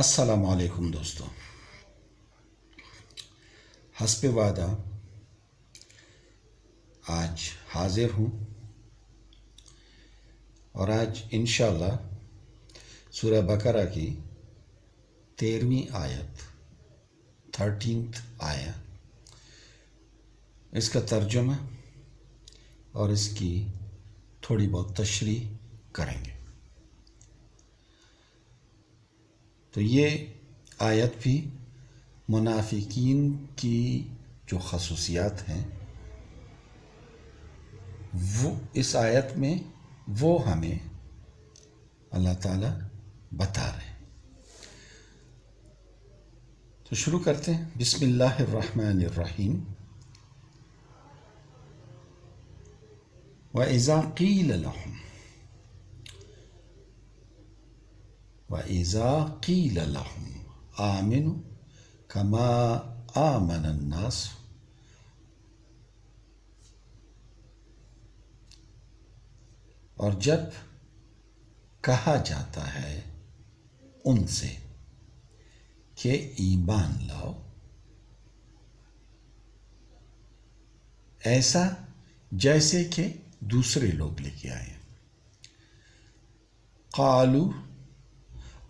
السلام علیکم دوستو، حسب وعدہ آج حاضر ہوں اور آج انشاءاللہ سورہ بقرہ کی 13ویں آیت 13th آیا اس کا ترجمہ اور اس کی تھوڑی بہت تشریح کریں گے۔ تو یہ آیت بھی منافقین کی جو خصوصیات ہیں وہ اس آیت میں وہ ہمیں اللہ تعالیٰ بتا رہے ہیں۔ تو شروع کرتے ہیں۔ بسم اللہ الرحمن الرحیم۔ وَإِذَا قِيلَ لَهُمْ وَإِذَا قِيلَ لَهُمْ آمِنُوا كَمَا آمَنَ النَّاسُ، اور جب کہا جاتا ہے ان سے کہ ایمان لاؤ، ایسا جیسے کہ دوسرے لوگ لے کے آئے۔ قالوا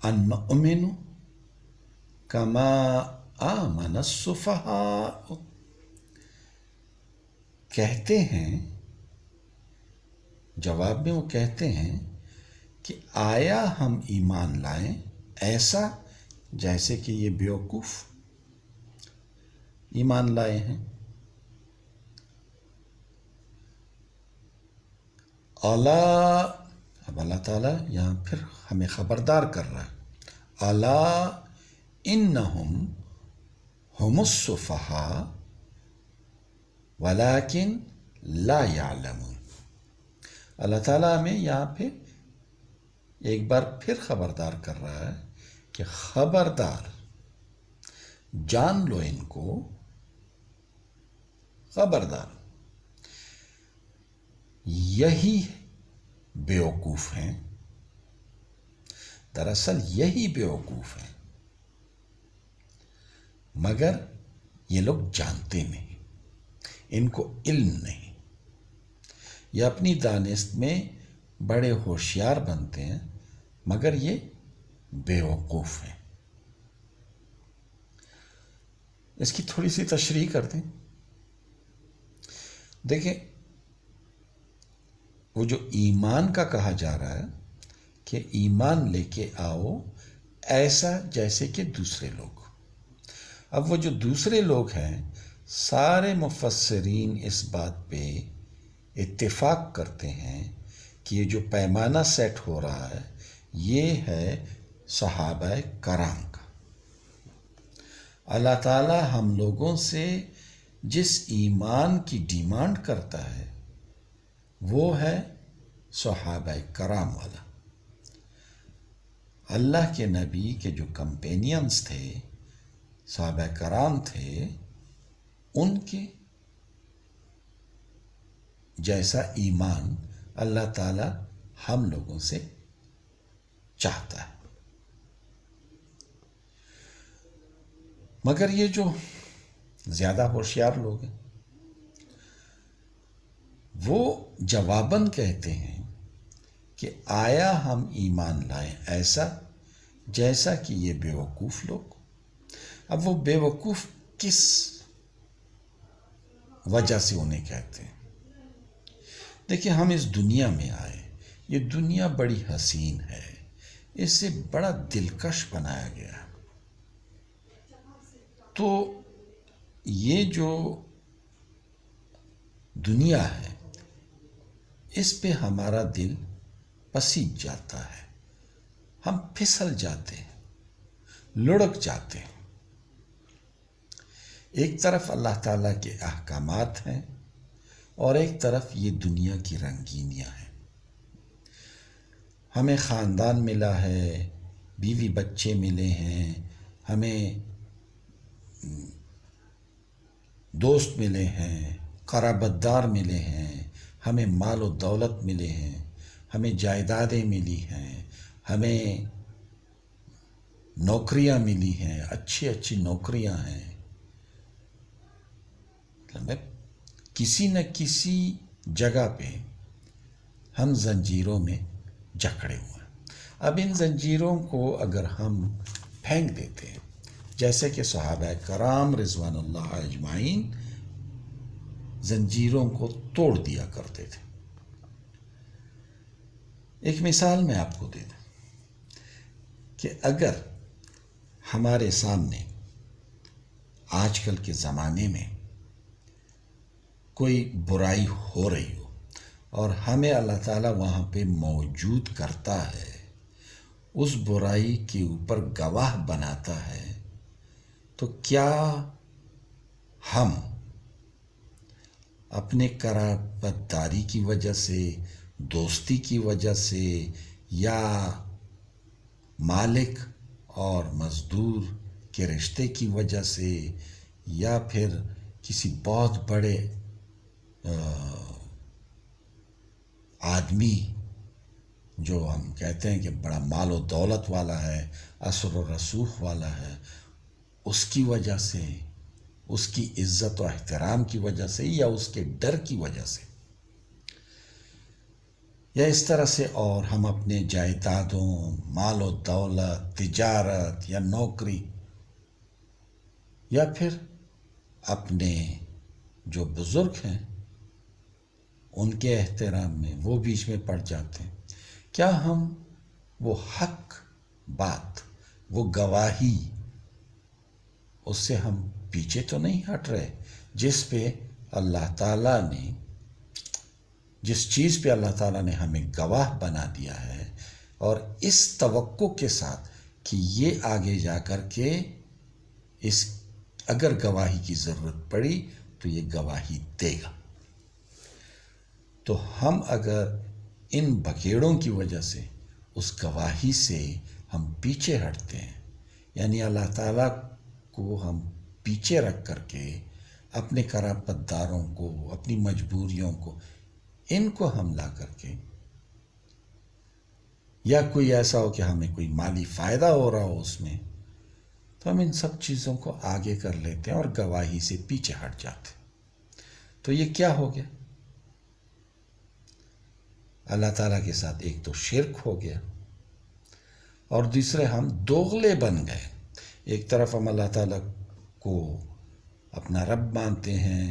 انؤمن کما آمن السفہاء، کہتے ہیں، جواب میں وہ کہتے ہیں کہ آیا ہم ایمان لائیں ایسا جیسے کہ یہ بیوقوف ایمان لائے ہیں۔ الا، اب اللہ تعالیٰ یہاں پھر ہمیں خبردار کر رہا ہے۔ الا انہم ہم السفہاء ولکن لا یعلمون۔ اللہ تعالیٰ ہمیں یہاں پہ ایک بار پھر خبردار کر رہا ہے کہ خبردار، جان لو ان کو، خبردار، یہی بیوقوف ہیں، دراصل یہی بیوقوف ہیں، مگر یہ لوگ جانتے نہیں، ان کو علم نہیں، یہ اپنی دانست میں بڑے ہوشیار بنتے ہیں مگر یہ بیوقوف ہیں۔ اس کی تھوڑی سی تشریح کرتے ہیں۔ دیکھیں، وہ جو ایمان کا کہا جا رہا ہے کہ ایمان لے کے آؤ ایسا جیسے کہ دوسرے لوگ، اب وہ جو دوسرے لوگ ہیں سارے مفسرین اس بات پہ اتفاق کرتے ہیں کہ یہ جو پیمانہ سیٹ ہو رہا ہے یہ ہے صحابہ کرام کا۔ اللہ تعالیٰ ہم لوگوں سے جس ایمان کی ڈیمانڈ کرتا ہے وہ ہے صحابہ کرام والا۔ اللہ کے نبی کے جو کمپینینز تھے، صحابہ کرام تھے، ان کے جیسا ایمان اللہ تعالیٰ ہم لوگوں سے چاہتا ہے۔ مگر یہ جو زیادہ ہوشیار لوگ ہیں وہ جواباً کہتے ہیں کہ آیا ہم ایمان لائیں ایسا جیسا کہ یہ بیوقوف لوگ۔ اب وہ بیوقوف کس وجہ سے انہیں کہتے ہیں؟ دیکھیں، ہم اس دنیا میں آئے، یہ دنیا بڑی حسین ہے، اسے بڑا دلکش بنایا گیا ہے، تو یہ جو دنیا ہے اس پہ ہمارا دل پسیج جاتا ہے، ہم پھسل جاتے ہیں، لڑک جاتے ہیں۔ ایک طرف اللہ تعالیٰ کے احکامات ہیں اور ایک طرف یہ دنیا کی رنگینیاں ہیں۔ ہمیں خاندان ملا ہے، بیوی بچے ملے ہیں، ہمیں دوست ملے ہیں، قرابت دار ملے ہیں، ہمیں مال و دولت ملے ہیں، ہمیں جائیدادیں ملی ہیں، ہمیں نوکریاں ملی ہیں، اچھی اچھی نوکریاں ہیں، مطلب کسی نہ کسی جگہ پہ ہم زنجیروں میں جکڑے ہوئے ہیں۔ اب ان زنجیروں کو اگر ہم پھینک دیتے ہیں، جیسے کہ صحابہ کرام رضوان اللہ اجمعین زنجیروں کو توڑ دیا کرتے تھے۔ ایک مثال میں آپ کو دے دوں کہ اگر ہمارے سامنے آج کل کے زمانے میں کوئی برائی ہو رہی ہو اور ہمیں اللہ تعالیٰ وہاں پہ موجود کرتا ہے، اس برائی کے اوپر گواہ بناتا ہے، تو کیا ہم اپنے قرابتداری کی وجہ سے، دوستی کی وجہ سے، یا مالک اور مزدور کے رشتے کی وجہ سے، یا پھر کسی بہت بڑے آدمی جو ہم کہتے ہیں کہ بڑا مال و دولت والا ہے، اثر و رسوخ والا ہے، اس کی وجہ سے، اس کی عزت و احترام کی وجہ سے، یا اس کے ڈر کی وجہ سے، یا اس طرح سے، اور ہم اپنے جائیدادوں، مال و دولت، تجارت یا نوکری، یا پھر اپنے جو بزرگ ہیں ان کے احترام میں وہ بیچ میں پڑ جاتے ہیں، کیا ہم وہ حق بات، وہ گواہی، اس سے ہم پیچھے تو نہیں ہٹ رہے جس پہ اللہ تعالیٰ نے، جس چیز پہ اللہ تعالیٰ نے ہمیں گواہ بنا دیا ہے، اور اس توقع کے ساتھ کہ یہ آگے جا کر کے اس اگر گواہی کی ضرورت پڑی تو یہ گواہی دے گا۔ تو ہم اگر ان بکیڑوں کی وجہ سے اس گواہی سے ہم پیچھے ہٹتے ہیں، یعنی اللہ تعالیٰ کو ہم پیچھے رکھ کر کے اپنے قرابت داروں کو، اپنی مجبوریوں کو، ان کو ہم لا کر کے، یا کوئی ایسا ہو کہ ہمیں کوئی مالی فائدہ ہو رہا ہو اس میں، تو ہم ان سب چیزوں کو آگے کر لیتے ہیں اور گواہی سے پیچھے ہٹ جاتے ہیں۔ تو یہ کیا ہو گیا؟ اللہ تعالیٰ کے ساتھ ایک تو شرک ہو گیا، اور دوسرے ہم دوغلے بن گئے۔ ایک طرف ہم اللہ تعالیٰ کو اپنا رب مانتے ہیں،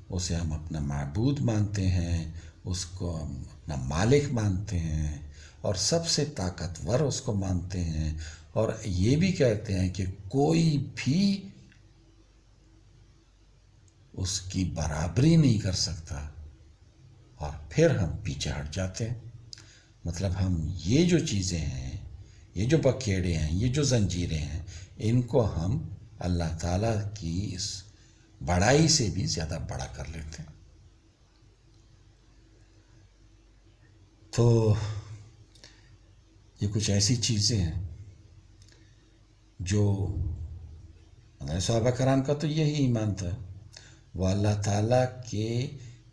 اسے ہم اپنا معبود مانتے ہیں، اس کو ہم اپنا مالک مانتے ہیں، اور سب سے طاقتور اس کو مانتے ہیں، اور یہ بھی کہتے ہیں کہ کوئی بھی اس کی برابری نہیں کر سکتا، اور پھر ہم پیچھے ہٹ جاتے ہیں۔ مطلب ہم یہ جو چیزیں ہیں، یہ جو بکیڑے ہیں، یہ جو زنجیریں ہیں، ان کو ہم اللہ تعالیٰ کی اس بڑائی سے بھی زیادہ بڑا کر لیتے ہیں۔ تو یہ کچھ ایسی چیزیں ہیں جو صحابہ کرام کا تو یہی ایمان تھا، وہ اللہ تعالیٰ کے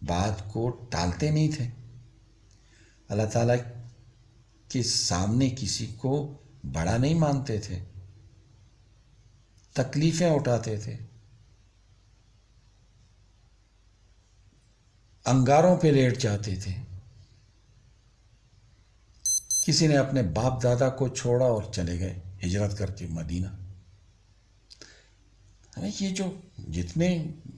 بات کو ٹالتے نہیں تھے، اللہ تعالیٰ کے سامنے کسی کو بڑا نہیں مانتے تھے، تکلیفیں اٹھاتے تھے، انگاروں پہ لیٹ جاتے تھے۔ کسی نے اپنے باپ دادا کو چھوڑا اور چلے گئے ہجرت کر کے مدینہ۔ یہ جو جتنے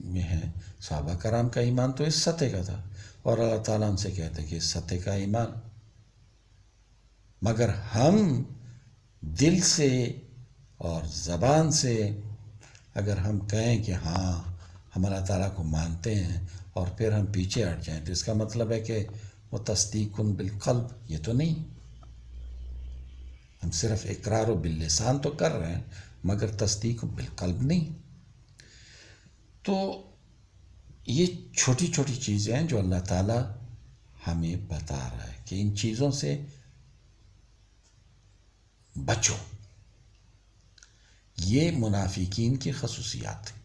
میں ہیں صحابہ کرام کا ایمان تو اس سطح کا تھا، اور اللہ تعالیٰ ان سے کہتے کہ اس سطح کا ایمان، مگر ہم دل سے اور زبان سے اگر ہم کہیں کہ ہاں ہم اللہ تعالیٰ کو مانتے ہیں، اور پھر ہم پیچھے ہٹ جائیں، تو اس کا مطلب ہے کہ وہ تصدیق بالقلب، یہ تو نہیں، ہم صرف اقرار و باللسان تو کر رہے ہیں مگر تصدیق بالقلب نہیں۔ تو یہ چھوٹی چھوٹی چیزیں ہیں جو اللہ تعالیٰ ہمیں بتا رہا ہے کہ ان چیزوں سے بچو، یہ منافقین کی خصوصیات ہیں۔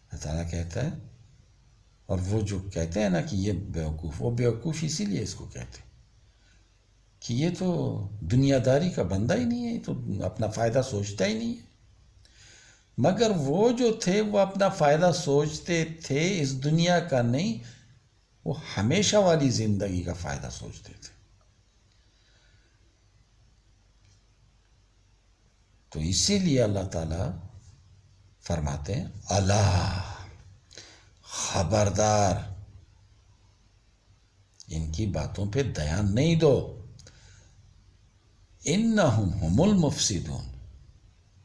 اللہ تعالیٰ کہتا ہے، اور وہ جو کہتے ہیں نا کہ یہ بیوقوف، وہ بیوقوف اسی لیے اس کو کہتے ہیں کہ یہ تو دنیا داری کا بندہ ہی نہیں ہے، یہ تو اپنا فائدہ سوچتا ہی نہیں ہے۔ مگر وہ جو تھے وہ اپنا فائدہ سوچتے تھے، اس دنیا کا نہیں، وہ ہمیشہ والی زندگی کا فائدہ سوچتے تھے۔ تو اسی لیے اللہ تعالیٰ فرماتے ہیں اللہ، خبردار، ان کی باتوں پہ دھیان نہیں دو، انہم ہم المفسدون،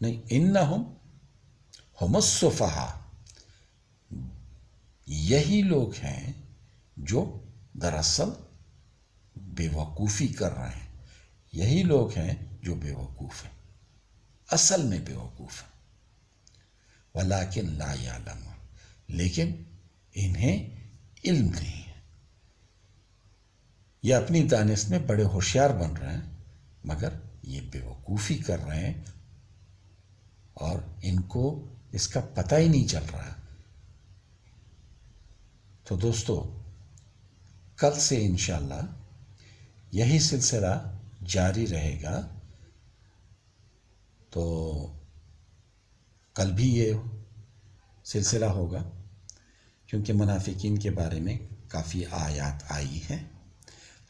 نہیں، انہم ہم السفہاء، یہی لوگ ہیں جو دراصل بے وقوفی کر رہے ہیں، یہی لوگ ہیں جو بے وقوف ہیں، اصل میں بے وقوف ہیں۔ ولیکن لا یعلمون، لیکن انہیں علم نہیں ہے، یہ اپنی دانست میں بڑے ہوشیار بن رہے ہیں مگر یہ بے وقوفی کر رہے ہیں اور ان کو اس کا پتہ ہی نہیں چل رہا۔ تو دوستو، کل سے انشاءاللہ یہی سلسلہ جاری رہے گا، تو کل بھی یہ سلسلہ ہوگا، کیونکہ منافقین کے بارے میں کافی آیات آئی ہیں،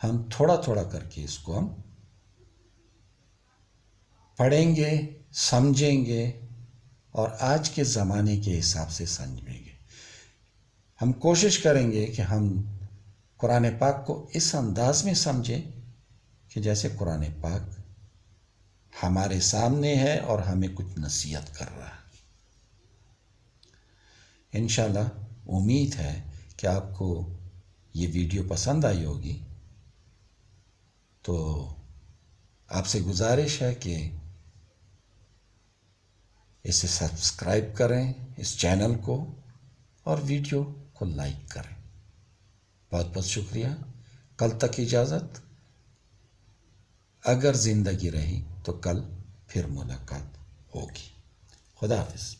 ہم تھوڑا تھوڑا کر کے اس کو ہم پڑھیں گے، سمجھیں گے اور آج کے زمانے کے حساب سے سمجھیں گے۔ ہم کوشش کریں گے کہ ہم قرآن پاک کو اس انداز میں سمجھیں کہ جیسے قرآن پاک ہمارے سامنے ہے اور ہمیں کچھ نصیحت کر رہا ہے۔ انشاءاللہ امید ہے کہ آپ کو یہ ویڈیو پسند آئی ہوگی، تو آپ سے گزارش ہے کہ اسے سبسکرائب کریں، اس چینل کو، اور ویڈیو کو لائک کریں۔ بہت بہت شکریہ۔ کل تک اجازت، اگر زندگی رہی تو کل پھر ملاقات ہوگی۔ خدا حافظ۔